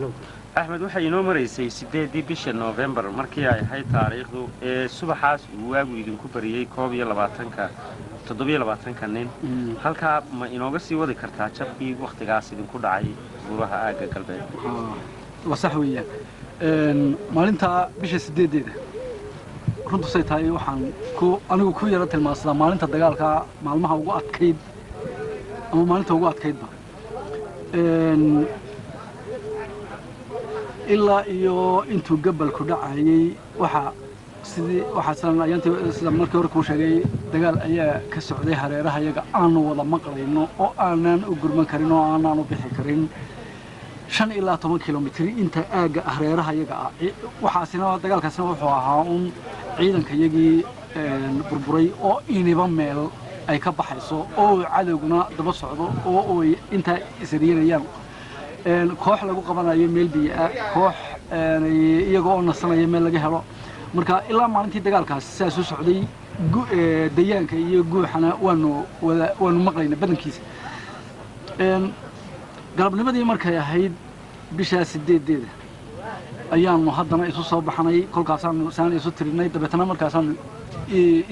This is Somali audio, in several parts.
أحمد waxay inoo maraysay 8 bisha November markii ay ahayd taariikhdu ee subaxaas uu waagu idinku bariyay 27 nin halka ma inooga sii wadi kartaa jabkii waqtigaas idinku dhacay buuraha aaga galbeed wasax weeyaan maalinta bisha 8deeda runtu say tahay waxaan anigu ku yara tilmaasada maalinta dagaalka maalmaha ugu adkayd ama maalinta ugu adkaydba ilaa iyo intuu gabalku dhacayay waxa ayaantii sida markii hore ku sheegay dagaal ayaa ka socday hareeraha iyaga aanu wada maqlayno oo aanan u gurman karin oo aanan u bixi karin 5 ilaa 10 kilomitir inta aaga hareeraha iyaga waxaasina dagaalkaasina wuxuu ahaa ciidanka iyagii burburay oo iniba meel ay ka baxayso oo cadawguna daba socdo oo inta isriinayaan koox lagu qabanayo meel biya koox iyaga oo nasanaya meel laga helo marka ilaa maalintii dagaalkaas saas u socday dayaanka iyo guuxana waanu maqlayna badankiisa galabnimadii markay ahayd bisha 8deeda ayaanu haddana isu soo baxnay kolkaasaanu saan isu tirinay dabeetana markaasaanu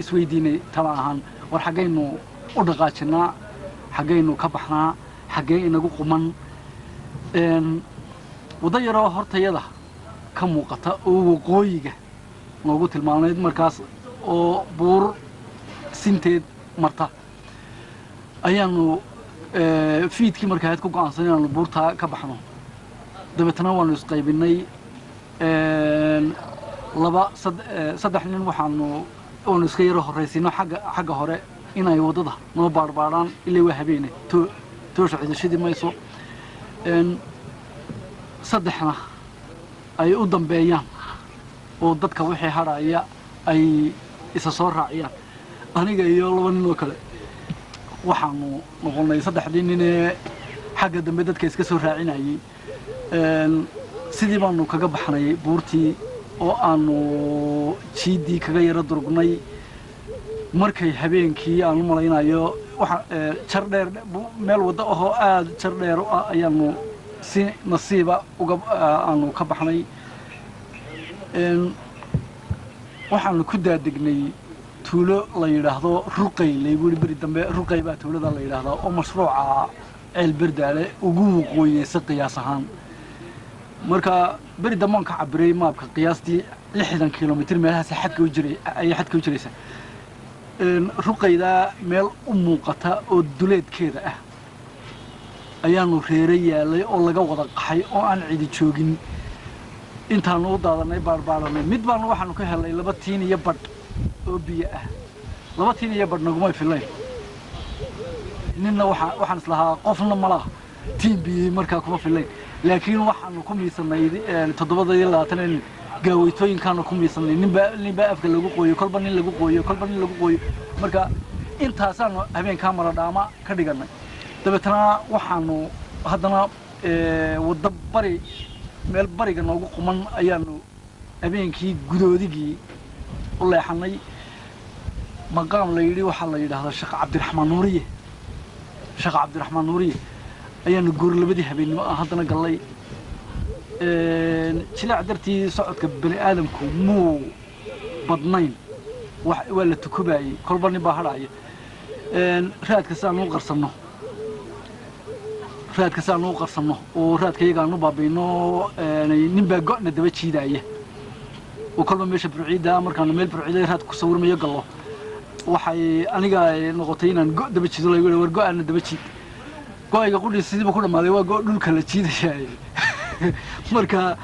isweydiinay tala ahaan war xagaynu u dhaqaajinaa xagaynu ka baxnaa xagee inagu quman wada yaroo hortayada ka muuqata oo waqooyiga noogu tilmaamayd markaas oo buur sinteed marta ayaanu fiidkii markaa ku go'aansanay inaanu buurta ka baxno dabeetana waanu isqaybinay saddex nin waxaanu iska yaro horraysiino xagga hore inay waddada noo baarbaaraan ilaa waa habeene toosha cidashadii mayso saddexna ay u dambeeyaan oo dadka wixii hadhaya ay isa soo raaciyaan aniga iyo 2 nin oo kale waxaanu noqonay saddexdii nin ee xagga dambe dadka iska soo raacinayay sidii baanu kaga baxnay buurtii oo aanu jiidii kaga yara durugnay markay habeenkii aanu malaynayo waxa jar dheer meel wada oo aad jar dheer ayaanu si nasiiba uga aanu ka baxnay waxaanu ku daadignay tuulo la yiraahdo ruqay leeybuuri bari dambe ruqay baa tuulada la yiraahdo oo mashruuca ceel bardaale ugu waqooyeysa qiyaas ahaan marka bari dambe ka cabiray maabka qiyaastii 60 kilomitir meelahaas xadka u jiraysa ruqayda meel u muuqata oo duleedkeeda ah ayaanu reeray yaalay oo laga wada qaxay oo aan cidi joogin intaanu u daadanay baarbaaranay mid baanu waxaanu ka helay 2 tiin iyo badh oo biyo ah 2 tiin iyo badh naguma filayn ninna waxaan islahaa qofna ma laha tiin biyo markaa kuma filayn laakiin waxaanu ku miisanay 720 gaawaytooyinkaanu ku miisanay ninba afka lagu qooyo kolba nin lagu qooyo marka intaasaanu habeenka mara dhaama ka dhiganay dabeetana waxaanu haddana wadda bari meel bariga noogu quman ayaanu habeenkii gudoodigii u leexanay maqaam la yidhi waxaa la yidhaahdaa Sheekh Cabdiraxmaan Nuuriye ayaanu goor labadii habeenimo haddana galay jilaac dartii socodka bani aadamku muu badnayn waa la tukubayay kolba nin baa hadhaya raadka saanu qarsanno oo raadkayagaan u baabayno nin baa go'na daba jiidaya oo kolba meesha burciida markaanu meel burciida raad ku sawirmayo gallo waxay aniga noqotay inaan go' daba jiido la yiri war go'aana daba jiid go'ayga qudhiis sidii ku dhamaaday waa go' dhulka la jiidayay marka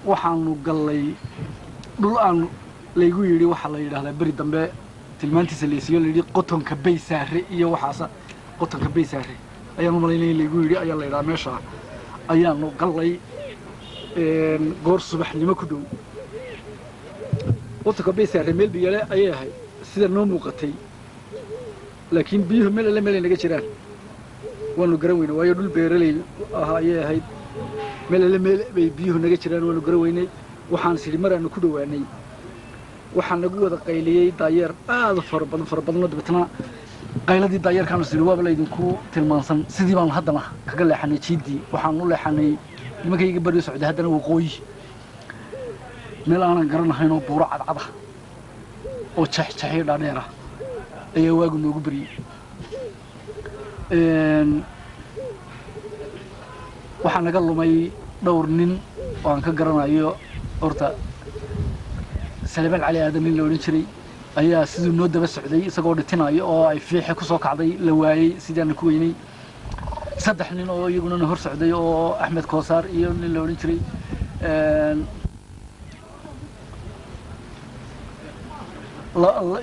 waxaanu gallay dhul aan laygu yiri waxa la yiraahdaa bari dambe tilmaantiisa leesiyo la yiri qotonka baysaare iyo waxaas qotonka baysaare ayaanu malaynay laygu yiri ayaa la yiraahdaa meesha ayaanu gallay goor subaxnimo ku dhow qotonka baysaare meel biyale ayay ahay sida noo muuqatay laakiin biyuhu meel naga jiraan waanu garan weynay waayo dhul beeraley ayay ahayd meel bay biyuhu naga jiraan waanu garan weynay waxaan sidii maraanu ku dhawaanay waxaan nagu wada qayliyay daayeer aad fara badan dabeetana qayladii daayarkaanu sii waaba laydinku tilmaansan sidii baan haddana kaga leexanay jiidii waxaan u leexanay nimankayga bari socday haddana waqooyi meel aanan garanahayn oo buuro cadcada oo jaxjaxyo dhaadheera ayaa waagu noogu bariyey waxaa naga lumay dhowr nin oo aan ka garanayo horta Salebal Cali Aadan nin la odhan jiray ayaa siduu noo daba socday isagoo dhitinayo oo ay fiixe ku soo kacday la waayay sidaan ku weynay saddex nin oo iyaguna hor socday oo Axmed Koosaar iyo nin la odhan jiray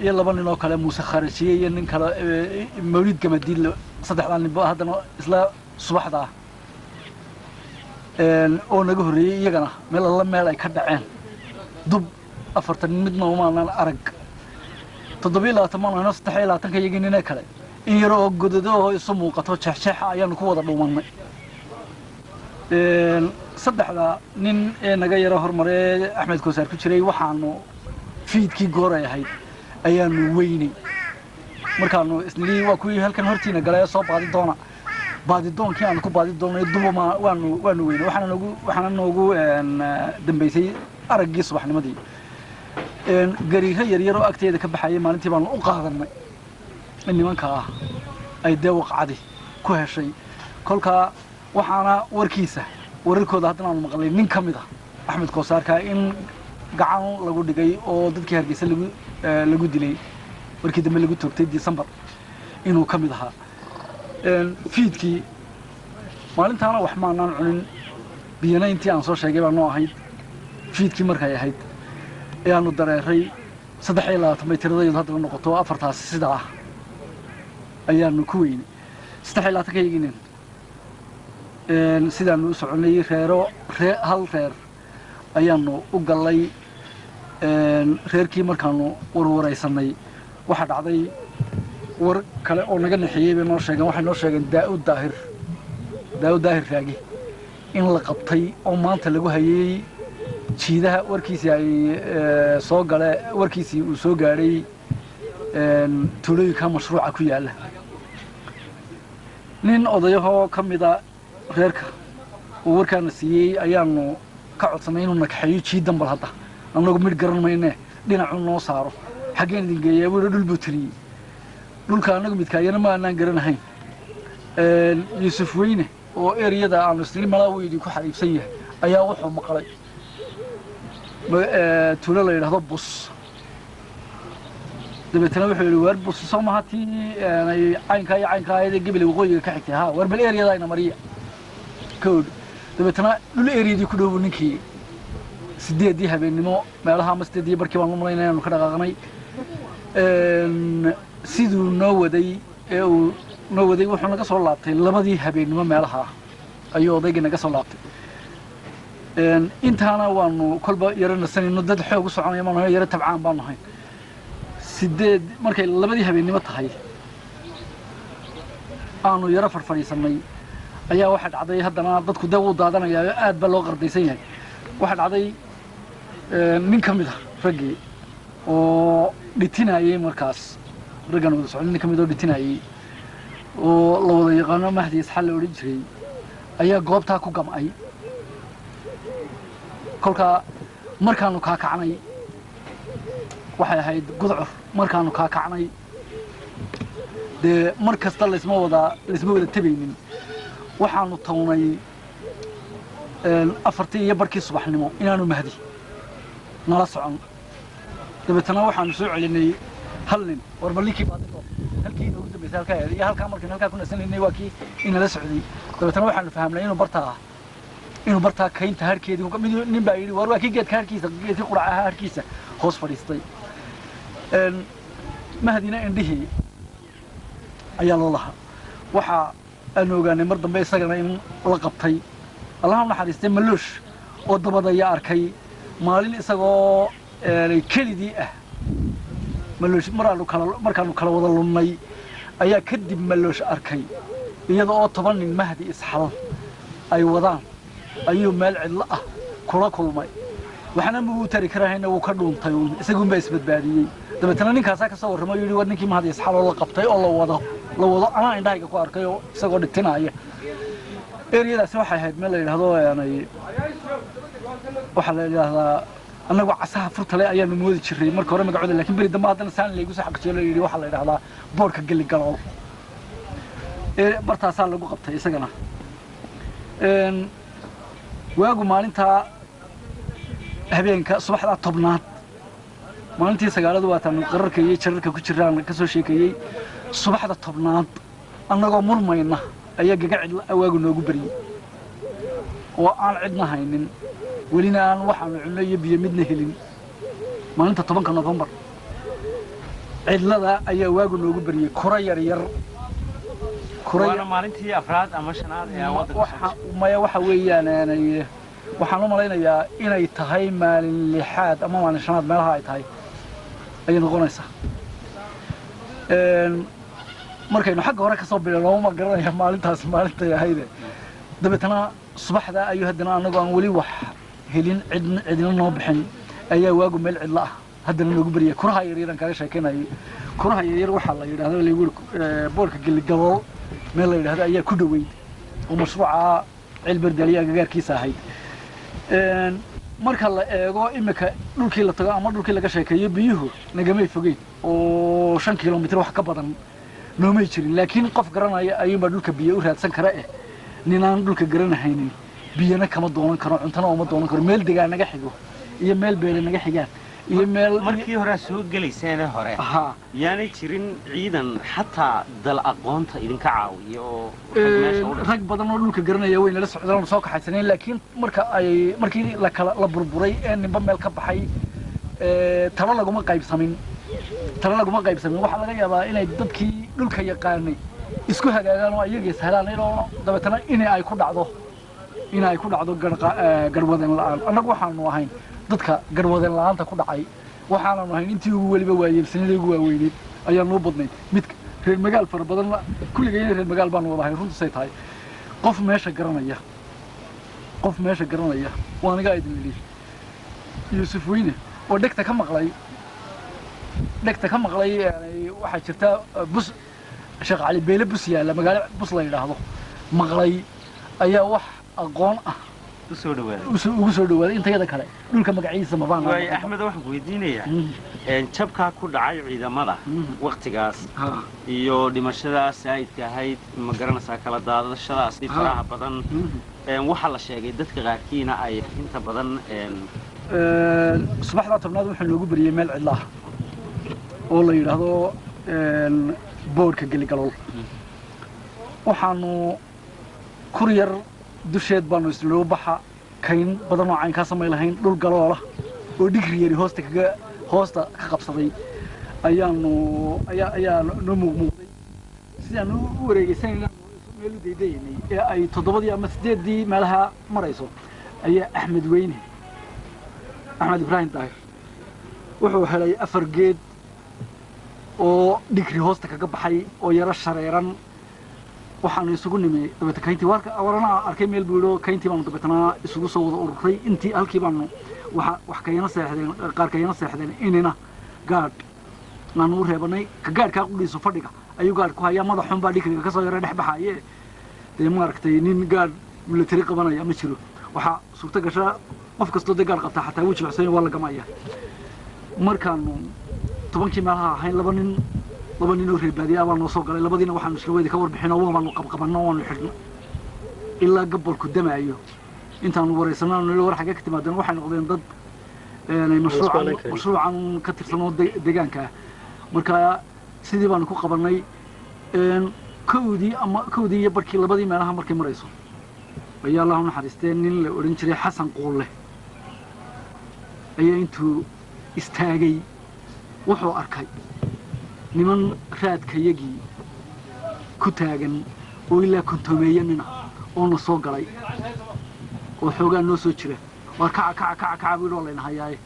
iyo laba nin oo kale Muuse Kharajiye iyo nin kale Mawlid Gamadiil saddexdan nin baa haddana isla subaxda oo naga horeeyay iyagana meel ay ka dhaceen dub afartan midna uma aanan arag 7 maana 3 ka yagin inay kale in yar oo godado oo isu muuqato jaxjax ayaan ku wada dhuumanay saddexda nin ee naga yara hormaray Axmed Koosaar ku jiray waxaanu fiidkii gooray ahayd ayaanu weynay markaanu isnii waa kuwii halkan hortiina galay soo baadi doonkii aan ku baadi doonay dubuma waanu weynay waxaana noogu dambeysay araggii subaxnimadii gariiro yaryar oo agteeda ka baxayay maalintii baan u qaadanay in nimanka ah ay deewqacadi ku heshay kolka waxaana wararkooda haddana aan maqlay nin ka mid ah Axmed Koosaarka in gacan lagu dhigay oo dadkii Hargeysa lagu dilay markii dambe lagu toogtay December inuu ka mid ahaa fiidkii maalintaana wax ma aanan cunin biyana intii aan soo sheegay baan noo ahayd fiidkii markay ahayd ayaanu dareeray 23 maytiradaydu hadda noqoto afartaas sida ah ayaanu ku weynay 23 ka yigin sidaanu u soconay hal reer ayaanu u galay reerkii markaanu warwaraysanay waxa dhacday war kale oo naga naxiyay bay noo sheegeen waxay noo sheegeen Daawud Daahir raagi in la qabtay oo maanta lagu hayay jiidaha warkiisii ay soo galay warkiisii uu soo gaaray tuulooyinka mashruuca ku yaala nin odayaho kamida reerka oo warkaana siiyay ayaanu ka codsanay inuu nakaxeeyo jiidan bal hadda anagu mid garan mayne dhinacu noo saaro xageen idin geeyay wuu dhul buutriyay dhulka anagu midkaayana ma aanan garanahayn Yuusuf Weyne oo eriyada aan isla Malawi ku xariibsan yahay ayaa wuxuu maqlay tuulo la yiraahdo bus dabeetana wuxuu yiri war bus soo mahati ay caynka ay gabadha waqooyiga ka xigtay ha war bal eriyada ayna mariya kood dabeetana dhul eriyadii ku dhow ninkii 8 habeenimo meelaha masjidii barkii baan u malaynaa inuu ka dhaqaaqnay siduu noo waday wuxuu naga soo laabtay labadii habeenimo meelaha ayuu odayga naga soo laabtay intaana waanu kolba yara nasanayno dad xoog u soconaya ma nahay yara tabcaan baan nahay 8 markay labadii habeenimo tahay aanu yara farfariisanay ayaa waxa dhacday haddana dadku daw u daadanaya aad ba loo qardaysan yahay waxa dhacday nin kamid ah ragii oo dhitinayay markaas raggan wada socon nin kamid oo dhitinayay oo la wada yaqaano Mahdi Isxaal oo jiray ayaa goobta ku gamay kolka markaanu ka kacnay waxay ahayd gudcur markaanu ka kacnay de markasta la isma wada tabaynin waxaanu tawnay afartii iyo barkii subaxnimo inaanu Mahdi nala socon dabeetana waxaanu soo celinay hal nin warbalikii baadiko halkii ugu dambeysay halka iyo halka markii halka ku nasanay waa kii inala socday dabeetana waxaanu fahamnay inuu bartaa kaynta harkeedii mid nin baa yiri war waa kii geedka harkiisa geedkii quraca harkiisa hoos fadhiistay Mahdina indhihii ayaa loo lahaa waxa aan ogaanay mar dambe isagana in la qabtay Allahumma naxariistay Maloosh oo dabadaya arkay maalin isagoo kelidii ah Maloosh markaanu kala wada lumnay ayaa kadib Maloosh arkay iyadoo 10 nin Mahdi Isxaal ay wadaan ayuu meel cidla ah kula kulmay waxana muu tari karahayna uu ka dhuuntay isagu ma isbadbaadiyay dabeetana ninkaas ka soo warramay yiri war ninkii Mahdi Isxaal oo la qabtay oo la wado la wado anaa indhahayga ku arkay oo isagoo dhigtinaya eriyadaasi waxay ahayd meel la yidhaahdo waxaa la yidhaahdaa annagoo casaha furtale ayaanu moodi jiray marka hore magacooda laakiin beri dambe haddana saan laygu soo xaqijiyo la yidhi waxaa la yidhahdaa boorka geligalool bartaasaa lagu qabtay isagana waagu maalintaa habeenka subaxdaa tobnaad maalintii sagaaladu waataan qararka iyo jararka ku jiraan ka soo sheekeeyey subaxda tobnaad annagoo murmayna ayaa gaga cidla awaagu noogu beriyey oo aan cidna haynin welina aan waxaanu cunno iyo biyo midna helin maalinta 10 Novembar cidlada ayaa waagu noogu beriyey kura yaryar waana maalintii afraad ama shanaad ee waddanka maya waxa weeyaan waxaan u malaynayaa inay tahay maalin lixaad ama maalin shanaad meelaha ay tahay ayay noqonaysaa markaynu xagga hore ka soo bilowno ma garanaya maalintaas maalintay ahayd dabeetana subaxda ayuu haddana anagu aan weli wax helin cidna noo bixin ayaa waagu meel cidla ah haddana noogu beriyay kuraha yaryar kaga sheekeynayay kuraha yaryar waxaa la yidhaahdo leeyahay boorka geligalool meel la yidhaahdo ayaa ku dhaweyd oo mashruuca cilbardaliya gaarkiisa ahayd marka la eego imika dhulkii la tago ama dhulkii laga sheekeeyo biyuhu nagamay fogeen oo 5 kilomitir wax ka badan noomay jirin laakiin qof garanaya ayuunbaa dhulka biyo u raadsan kara ninaan dhulka garanahaynin biyana kama doonan karo cuntana uma doonan karo meel degaan naga xigo iyo meel beele naga xigaan iyo meel markii hore soo galeysay hore yaani jirin ciidan xataa dal aqoonta idinka caawiyo oo rag badan oo dhulka garanaya way nala socdaan soo kaxaysaneen laakiin markii la burburay ee nimba meel ka baxay talo laguma qaybsamin waxa laga yaabaa inay dadkii dhulka yaqaanay isku hagaagaan oo ayaga sahlaan inoo dabeetana inay ku dhacdo garwadeen la'aan annagu waxaanu ahayn dadka garwadeen la'aanta ku dhacay waxaanu ahayn intii ugu waliba waayeelsanay ugu waaweyneed ayaa noo badnay mid reer magaal fara badan kulligayna reer magaal baan wadahay runtii tahay qof meesha garanaya waa aniga idin leeyahay Yuusuf Weyne oo dhegta ka maqlay waxaa jirta bus Sheekh Cali Beele bus yaala magaalo bus la yiraahdo maqlay ayaa wax aqoon ah u soo dhawaaday intayada kale dhulka magaciisa ma baan way Axmed waxaan ku weydiinayaa jabka ku dhacay ciidamada waqtigaas iyo dhimashada saayidka ahayd ma garanaysaa kala daadashadaas faraha badan waxa la sheegay dadka qaarkiina ay inta badan subaxda tobnaad wuxuu noogu beriyay meel cidla ah oo la yiraahdo boorka geligalool waxaanu kuryar dusheed baanu isla baxa kayn badan oo caynka samay lahayn dhul galoola oo digri yari hoosta ka qabsaday ayaa noo muuqday sidaan u wareegaysanayna meel u deedeynay ee ay 7 ama 8 meelaha marayso ayaa Axmed Ibrahim Daahir wuxuu helay 4 geed oo digri hoosta kaga baxay oo yara shareeran waxaanu isugu nimay dabta kayntii warana arkay meel buuro kayntii baanu dabtana isugu soo wada ururay intii halkii baanu wax kayna seexdeen qaar kayna seexdeen inina gaad naanu reebanay ka gaadka qudhiiso fadhiga ayuu gaad ku haya madaxun baa digriga ka soo yara dhex baxaye maaragtay nin gaad military qabanaya ma jiro waxa suurta gasha qof kasto gaad qabta xataa wuu jilcsan waa la gamaya markaanu 10 meelaha ahayn laba nin oo reebaadiya baa noo soo galay labadiina waxaanu isla weydi ka warbixino waanu qabqabanno waanu xidhno ilaa gabolku damaayo intaanu wareysanno war xagga ka timaadeen waxay noqdeen dad mashruucan ka tirsan oo deegaanka marka sidii baanu ku qabanay kowdii iyo barkii labadii meelaha markay marayso ayaa Allah u naxariistay nin la oran jiray Xasan Quulle ayaa intuu istaagay wuxuu arkay niman raadkayagii ku taagan oo ilaa kontomeeyanina oo na soo galay oo xoogaa noo soo jira waa kaca buu leenahay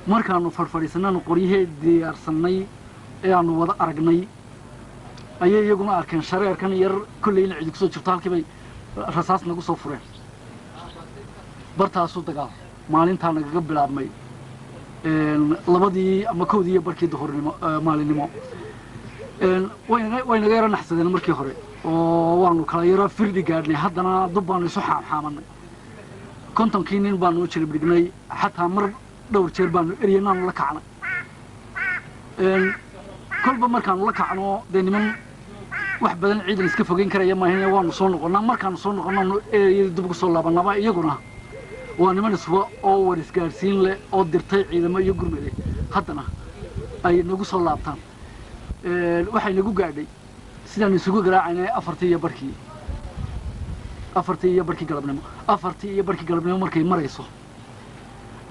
markaanu farfariisanaanu qoryihii diyaarsanay ee aanu wada aragnay ayay iyaguna arkeen shareerkan yar kullayna cid ku soo jirto halkii bay rasaas nagu soo fureen bartaasu dagaal maalinta naga bilaabmay labadii ama kowdii barkii duhurnimo maalinimo wayna yara naxsadeen markii hore oo waanu kala yara firdi gaadhnay haddana dub baanu isu xaaxaamanay kontonkii nin baanu u jilib dhignay xataa mar dhowr jeer baanu eryanaanu la kacnay kolba markaanu la kacno dee niman wax badan ciidan iska fogeyn karaya maahin waanu soo noqonnaa markaanu soo noqonnaanu eryadii dub ugu soo laabanaba iyaguna waa niman iswa oo war isgaadhsiin leh oo dirtay ciidamo iyo gurmade haddana ay nagu soo laabtaan waxay nagu gaadhay sidaan isugu garaacaynay afartii iyo barkii galabnimo markay marayso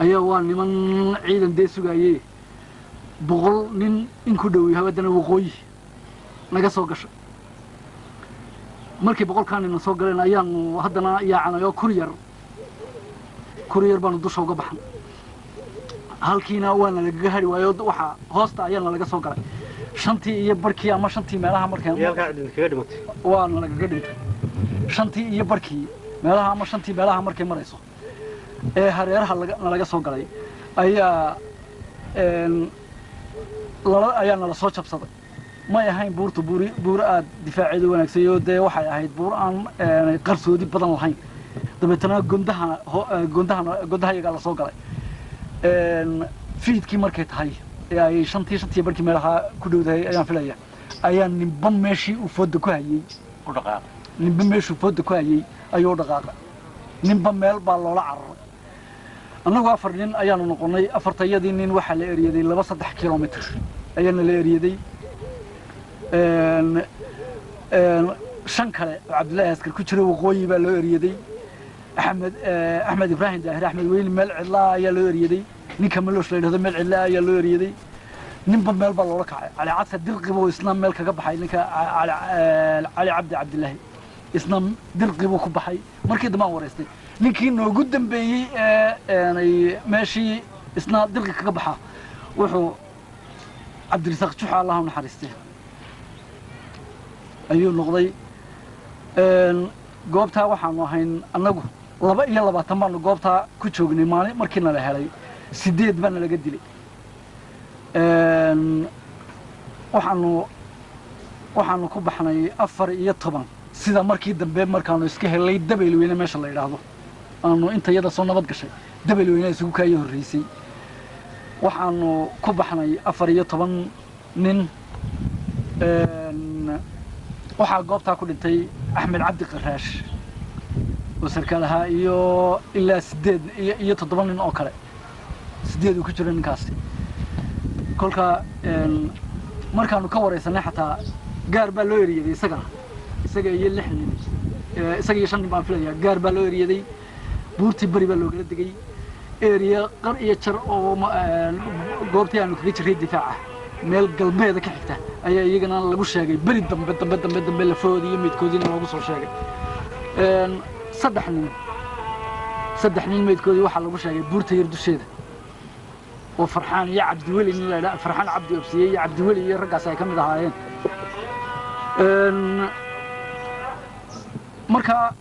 ayaa waa niman ciidan dee sugaayee 100 nin in ku dhow yahay haddana waqooyi naga soo gashay markii 100 nin soo galeen ayaanu haddana yaacanayo kuriyar baanu dusha uga baxnay halkiina waana lagaga hari waayo waxa hoosta ayaana laga soo galay shantii iyo barkii ama shantii meelaha markaan waana lagaga dhintay shantii iyo barkii meelaha ama shantii meelaha markay marayso ee hareeraha laga soo galay ayaa nala soo jabsaday may ahayn buur aad difaaceedu wanaagsan oo dee waxay ahayd buur aan qarsoodi badan lahayn dabeetana gondaha iyagaa la soo galay fiidkii markay tahay ee ay shantii barkii meelaha ku dhowdahay ayaan filaya ayaa ninba meeshii uu fooda ku hayay ayuu dhaqaaqay ninba meel baa loola cararay annagu 4 nin ayaanu noqonnay afartayadii nin waxaa la eriyaday 2-3 kilomitir ayaana la eriyaday shan kale oo cabdullaahi askar ku jira waqooyi baa loo eriyaday axmed ibraahim daahir axmed weyli meel cidlaa ayaa loo eriyaday ninka maloosh la yidhahdo meel cidlaa ayaa loo eriyaday ninba meel baa loola kacay cali cadsa dirqibuu isna meel kaga baxay ninka cali cabdillaahi isna dirqibuu ku baxay markii dambe aan wareystay ninkii noogu dambeeyey meeshii isna dirqi kaga baxa wuxuu cabdirisaaq juxa allah u naxariistay ayuu noqday goobtaa waxaanu ahayn annagu 22 baanu goobtaa ku joognay maalin markii nala helay 8 baana laga dilay waxaanu ku baxnay 14 sida markii dambe markaanu iska helay dabaylweyne meesha la yidhaahdo aanu intayada soo nabad gashay dabaylweyne isugu kaaya horreysay waxaanu ku baxnay 14 nin waxaa goobtaa ku dhintay axmed cabdi qaraash oo sarkaal ahaa iyo ilaa 8 iyo 7 nin oo kale 8 uu ku jiro ninkaasi kolka markaanu ka wareysanay xataa gaar baa loo eriyaday isaga iyo 6 nin isaga iyo 5 nin baan filayaa gaar baa loo eriyaday buurtii bari baa loogala degay eriya qar iyo jar oo goobtii aanu kaga jiray difaaca meel galbeeda ka xigta ayaa iyagana lagu sheegay bari dambe lafoodi iyo midkoodina loogu soo sheegay 3 nin midkoodii waxaa lagu sheegay buurta yar dusheeda oo farxaan iyo cabdiweli nin la yidhaahdo farxaan cabdi obsiye iyo cabdiweli iyo raggaas ay ka mid ahaayeen marka